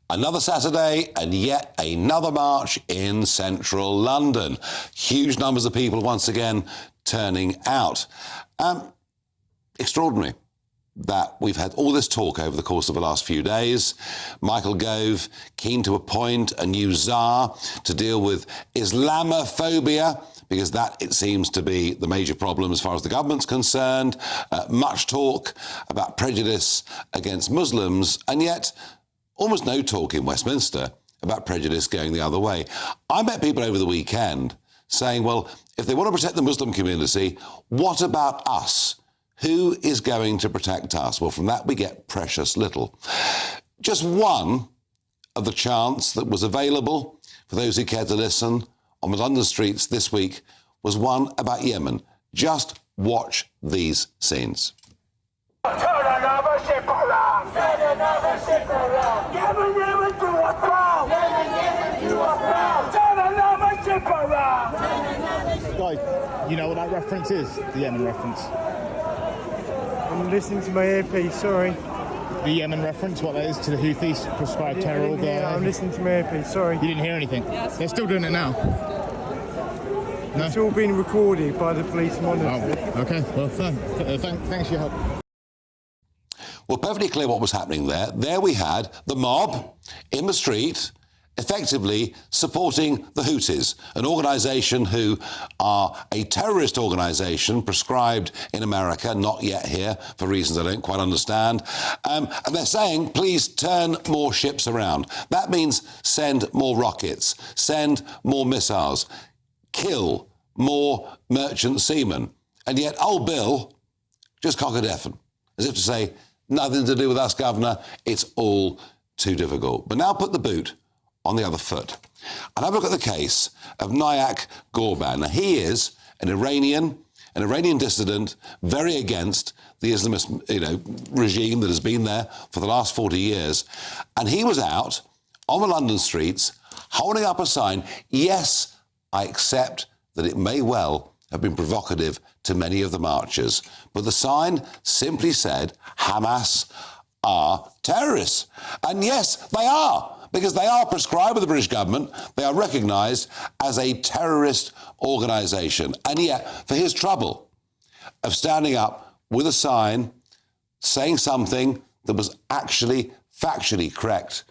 Another Saturday and yet another march in central London. Huge numbers of people once again turning out. Extraordinary that we've had all this talk over the course of the last few days. Michael Gove keen to appoint a new czar to deal with Islamophobia, because that, it seems to be the major problem as far as the government's concerned. Much talk about prejudice against Muslims, and yet almost no talk in Westminster about prejudice going the other way. I met people over the weekend saying, well, if they want to protect the Muslim community, what about us? Who is going to protect us? Well, from that we get precious little. Just one of the chants that was available for those who cared to listen on the London streets this week was one about Yemen. Just watch these scenes. Turn another ship around! Turn another ship around! Yemen, Yemen, do us proud! Yemen, Yemen, do us proud! Turn another ship around! Guys, you know what that reference is? The Yemen reference. I'm listening to my earpiece, sorry. The Yemen reference, what that is to the Houthis, prescribed terror organisation. Yeah, I'm listening to my earpiece, sorry. You didn't hear anything? Yes. They're still doing it now? No? It's all been recorded by the police monitor. Oh, okay. Well, thanks for your help. Well, perfectly clear what was happening there. There we had the mob in the street, effectively supporting the Houthis, an organisation who are a terrorist organisation prescribed in America, not yet here, for reasons I don't quite understand. And they're saying, please turn more ships around. That means send more rockets, send more missiles, kill more merchant seamen. And yet old Bill just cock-a-deafing, as if to say, nothing to do with us, Governor, it's all too difficult. But now put the boot on the other foot and have a look at the case of Nayak Ghorban. Now, he is an Iranian dissident, very against the Islamist regime that has been there for the last 40 years. And he was out on the London streets holding up a sign. Yes, I accept that it may well have been provocative to many of the marchers, but the sign simply said, Hamas are terrorists. And yes, they are, because they are prescribed by the British government. They are recognised as a terrorist organisation. And yet, for his trouble of standing up with a sign saying something that was actually factually correct,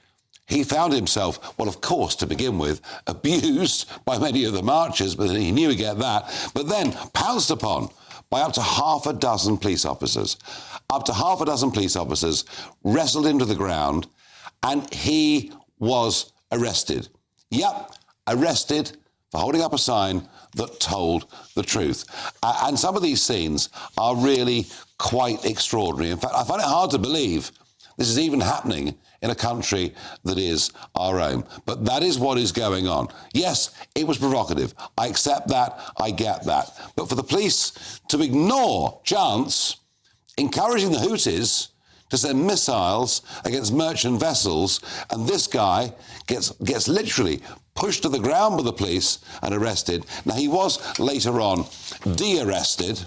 he found himself, well, of course, to begin with, abused by many of the marchers, but he knew he'd get that, but then pounced upon by up to half a dozen police officers. Up to half a dozen police officers wrestled him to the ground, and he was arrested. Yep, arrested for holding up a sign that told the truth. And some of these scenes are really quite extraordinary. In fact, I find it hard to believe this is even happening in a country that is our own. But that is what is going on. Yes, it was provocative. I accept that. I get that. But for the police to ignore chants encouraging the Houthis to send missiles against merchant vessels, and this guy gets literally pushed to the ground by the police and arrested. Now, he was later on de-arrested.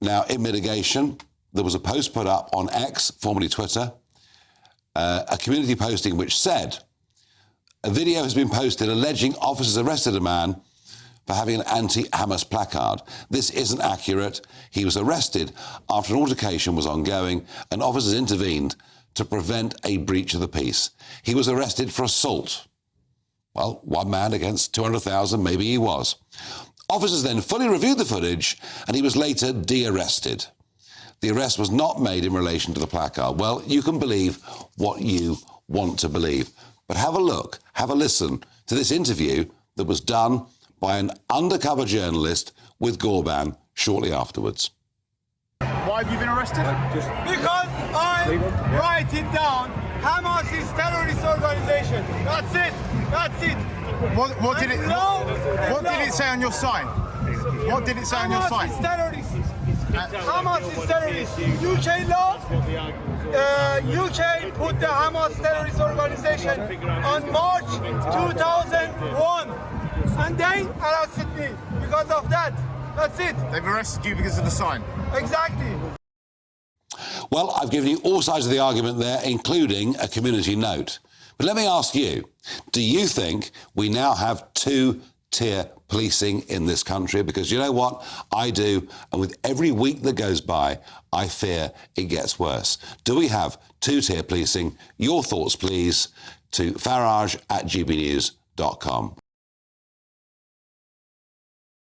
Now, in mitigation, there was a post put up on X, formerly Twitter, a community posting which said, a video has been posted alleging officers arrested a man for having an anti-Hamas placard. This isn't accurate. He was arrested after an altercation was ongoing and officers intervened to prevent a breach of the peace. He was arrested for assault. Well, one man against 200,000, maybe he was. Officers then fully reviewed the footage and he was later de-arrested. The arrest was not made in relation to the placard. Well, you can believe what you want to believe. But have a look, have a listen to this interview that was done by an undercover journalist with Ghorban shortly afterwards. Why have you been arrested? Because I write it down. Hamas is terrorist organization. That's it. That's it. What did it say on your sign? What did it say on your sign? Hamas is terrorist. Hamas is terrorist. UK law, UK put the Hamas terrorist organization on March 2001, and they arrested me because of that. That's it. They've arrested you because of the sign? Exactly. Well, I've given you all sides of the argument there, including a community note. But let me ask you, do you think we now have two-tier policing in this country? Because you know what? I do. And with every week that goes by, I fear it gets worse. Do we have two-tier policing? Your thoughts, please, to farage@gbnews.com.